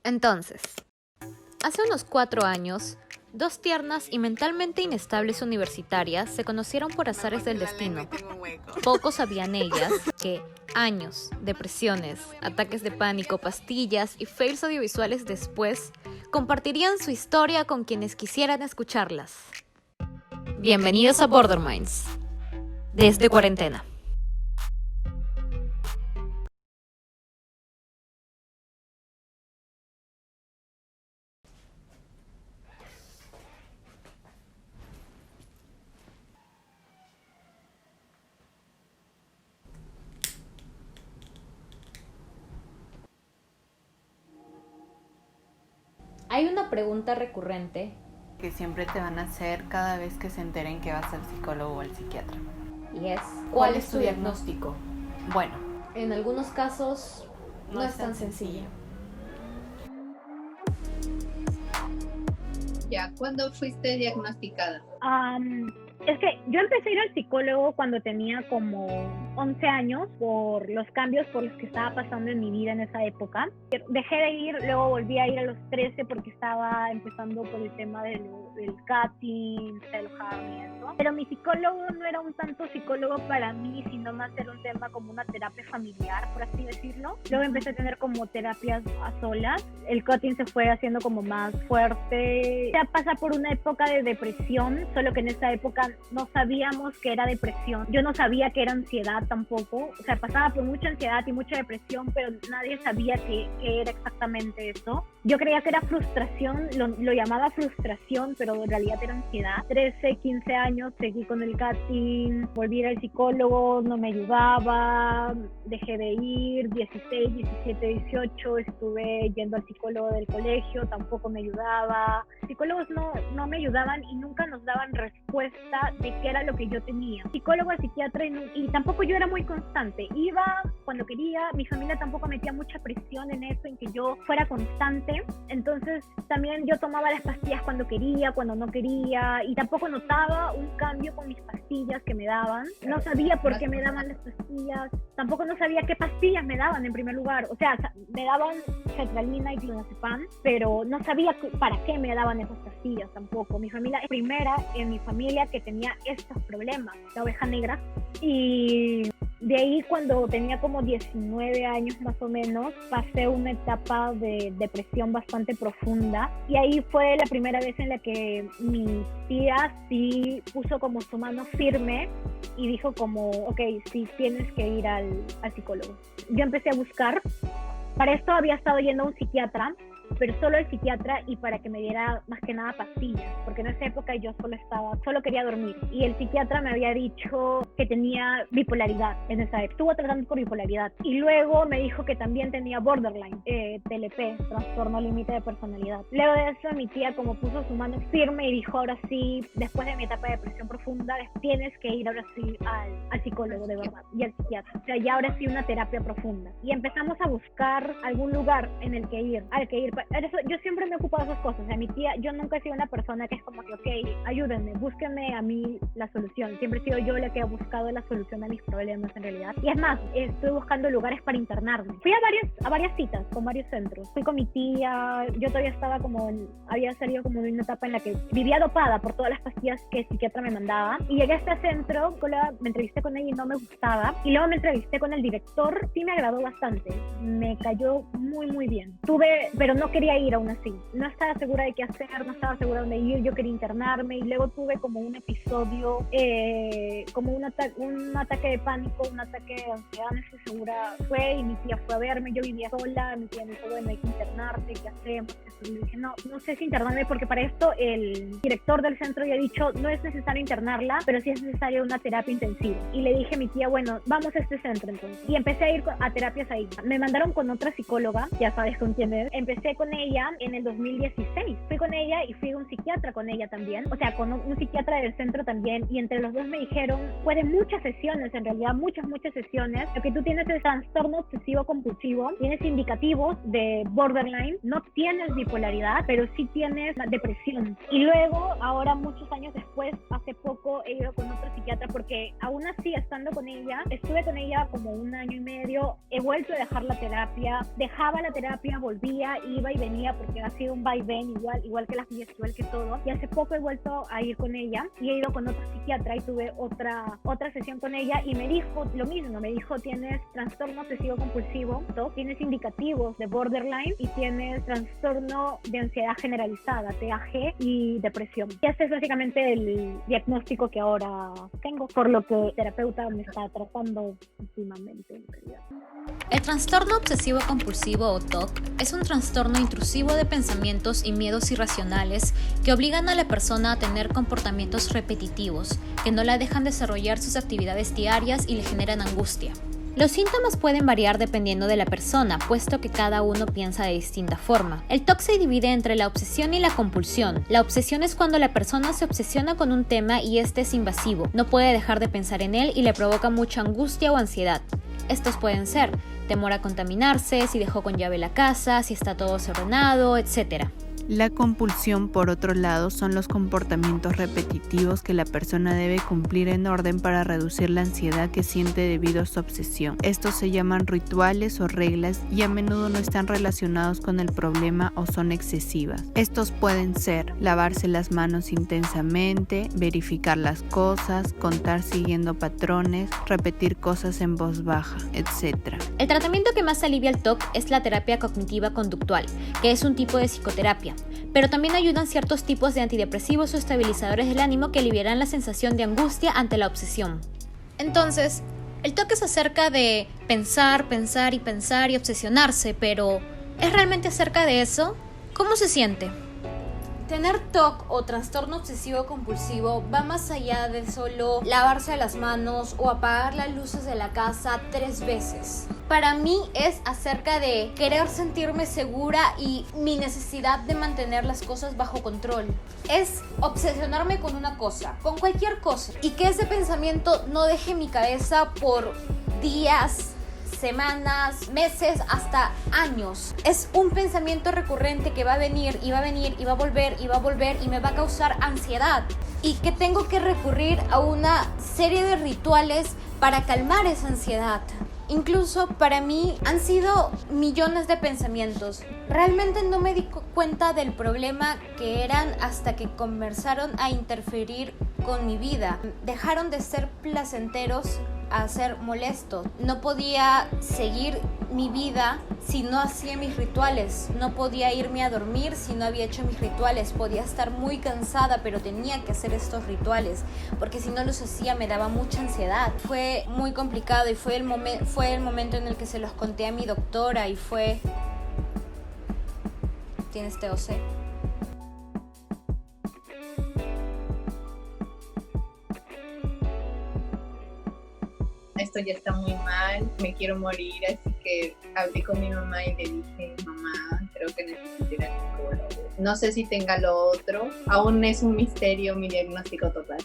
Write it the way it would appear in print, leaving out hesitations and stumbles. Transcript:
Entonces, hace unos 4 años, dos tiernas y mentalmente inestables universitarias se conocieron por azares del destino. Poco sabían ellas que años, depresiones, ataques de pánico, pastillas y fails audiovisuales después compartirían su historia con quienes quisieran escucharlas. Bienvenidos a Border Minds, desde cuarentena. Hay una pregunta recurrente que siempre te van a hacer cada vez que se enteren que vas al psicólogo o al psiquiatra. y es ¿Cuál es tu diagnóstico? Bueno, En algunos casos no es tan sencillo. Ya, ¿cuándo fuiste diagnosticada? Es que yo empecé a ir al psicólogo cuando tenía como 11 años por los cambios por los que estaba pasando en mi vida en esa época. Dejé de ir, luego volví a ir a los 13 porque estaba empezando por el tema del cutting, self-harm y eso. Pero mi psicólogo no era un tanto psicólogo para mí, sino más era un tema como una terapia familiar, por así decirlo. Luego empecé a tener como terapias a solas. El cutting se fue haciendo como más fuerte. Ya pasa por una época de depresión, solo que en esa época no sabíamos que era depresión. Yo no sabía que era ansiedad tampoco. O sea, pasaba por mucha ansiedad y mucha depresión, pero nadie sabía qué era exactamente eso. Yo creía que era frustración, lo llamaba frustración, pero en realidad era ansiedad. 13, 15 años seguí con el cutting, volví al psicólogo, no me ayudaba, dejé de ir. 16, 17, 18 estuve yendo al psicólogo del colegio, tampoco me ayudaba. Psicólogos no me ayudaban y nunca nos daban respuesta de qué era lo que yo tenía. Psicólogo, psiquiatra y tampoco yo era muy constante. Iba cuando quería, mi familia tampoco metía mucha presión en eso, en que yo fuera constante. Entonces también yo tomaba las pastillas cuando quería, cuando no quería, y tampoco notaba un cambio con mis pastillas que me daban. No sabía por qué me daban las pastillas, tampoco no sabía qué pastillas me daban en primer lugar. O sea, me daban sertralina y clonazepam, pero no sabía para qué me daban esas pastillas tampoco. Mi familia es primera en mi familia que tenía estos problemas, la oveja negra. Y de ahí, cuando tenía como 19 años más o menos, pasé una etapa de depresión bastante profunda, y ahí fue la primera vez en la que mi tía sí puso como su mano firme y dijo como, ok, sí tienes que ir al psicólogo. Yo empecé a buscar. Para esto había estado yendo a un psiquiatra, pero solo el psiquiatra, y para que me diera más que nada pastillas, porque en esa época yo solo quería dormir, y el psiquiatra me había dicho que tenía bipolaridad en esa época. Estuvo tratando por bipolaridad y luego me dijo que también tenía borderline, TLP, trastorno límite de personalidad. Luego de eso, mi tía como puso su mano firme y dijo, ahora sí, después de mi etapa de depresión profunda, tienes que ir ahora sí al psicólogo de verdad y al psiquiatra. O sea, ya ahora sí una terapia profunda. Y empezamos a buscar algún lugar en el que ir, al que ir. Yo siempre me he ocupado de esas cosas. O sea, mi tía, yo nunca he sido una persona que es como que, ok, ayúdenme, búsquenme a mí la solución. Siempre he sido yo la que ha buscado la solución a mis problemas en realidad. Y es más, estoy buscando lugares para internarme. Fui a varias citas con varios centros. Fui con mi tía, yo todavía estaba había salido como de una etapa en la que vivía dopada por todas las pastillas que el psiquiatra me mandaba. Y llegué a este centro, me entrevisté con ella y no me gustaba. Y luego me entrevisté con el director, sí me agradó bastante. Me cayó muy, muy bien. Pero no quería ir aún así. No estaba segura de qué hacer, no estaba segura de dónde ir, yo quería internarme, y luego tuve como un episodio, como un ataque de pánico, un ataque de ansiedad, no estoy segura. Y mi tía fue a verme, yo vivía sola, mi tía me dijo, bueno, hay que internarte, ¿qué hacemos? Y le dije, no sé si internarme, porque para esto el director del centro ya ha dicho, no es necesario internarla, pero sí es necesaria una terapia intensiva. Y le dije a mi tía, bueno, vamos a este centro entonces. Y empecé a ir a terapias ahí. Me mandaron con otra psicóloga, ya sabes con quién es. Empecé con ella en el 2016. Fui con ella y fui a un psiquiatra con ella también. O sea, con un psiquiatra del centro también. Y entre los dos me dijeron, fue de muchas sesiones en realidad, muchas sesiones. Lo que tú tienes es trastorno obsesivo compulsivo, tienes indicativos de borderline, no tienes bipolaridad, pero sí tienes depresión. Y luego, ahora muchos años después, hace poco he ido con otro psiquiatra, porque aún así, estando con ella, estuve con ella como un año y medio, he vuelto a dejar la terapia, dejaba la terapia, volvía, y iba y venía porque ha sido un vaivén igual que las mías, igual que todo. Y hace poco he vuelto a ir con ella y he ido con otro psiquiatra y tuve otra sesión con ella y me dijo lo mismo, me dijo tienes trastorno obsesivo compulsivo, tienes indicativos de borderline y tienes trastorno de ansiedad generalizada, TAG y depresión. Y este es básicamente el diagnóstico que ahora tengo, por lo que el terapeuta me está tratando últimamente en realidad. El trastorno obsesivo compulsivo o TOC es un trastorno intrusivo de pensamientos y miedos irracionales que obligan a la persona a tener comportamientos repetitivos que no la dejan desarrollar sus actividades diarias y le generan angustia. Los síntomas pueden variar dependiendo de la persona, puesto que cada uno piensa de distinta forma. El TOC se divide entre la obsesión y la compulsión. La obsesión es cuando la persona se obsesiona con un tema y este es invasivo, no puede dejar de pensar en él y le provoca mucha angustia o ansiedad. Estos pueden ser temor a contaminarse, si dejó con llave la casa, si está todo desordenado, etc. La compulsión, por otro lado, son los comportamientos repetitivos que la persona debe cumplir en orden para reducir la ansiedad que siente debido a su obsesión. Estos se llaman rituales o reglas y a menudo no están relacionados con el problema o son excesivas. Estos pueden ser lavarse las manos intensamente, verificar las cosas, contar siguiendo patrones, repetir cosas en voz baja, etc. El tratamiento que más alivia el TOC es la terapia cognitiva conductual, que es un tipo de psicoterapia. Pero también ayudan ciertos tipos de antidepresivos o estabilizadores del ánimo que aliviarán la sensación de angustia ante la obsesión. Entonces, el TOC es acerca de pensar y obsesionarse, pero ¿es realmente acerca de eso? ¿Cómo se siente? Tener TOC o trastorno obsesivo compulsivo va más allá de solo lavarse las manos o apagar las luces de la casa 3 veces. Para mí es acerca de querer sentirme segura y mi necesidad de mantener las cosas bajo control. Es obsesionarme con una cosa, con cualquier cosa, y que ese pensamiento no deje mi cabeza por días, semanas, meses, hasta años. Es un pensamiento recurrente que va a venir y va a venir y va a volver y va a volver y me va a causar ansiedad y que tengo que recurrir a una serie de rituales para calmar esa ansiedad. Incluso para mí han sido millones de pensamientos. Realmente no me di cuenta del problema que eran hasta que comenzaron a interferir con mi vida. Dejaron de ser placenteros a ser molestos. No podía seguir mi vida si no hacía mis rituales. No podía irme a dormir si no había hecho mis rituales. Podía estar muy cansada, pero tenía que hacer estos rituales, porque si no los hacía me daba mucha ansiedad. Fue muy complicado y fue el momento en el que se los conté a mi doctora y fue... ¿Tienes TOC? Esto ya está muy mal, me quiero morir, así que hablé con mi mamá y le dije, mamá, creo que necesito ir al psicólogo. No sé si tenga lo otro, aún es un misterio mi diagnóstico total.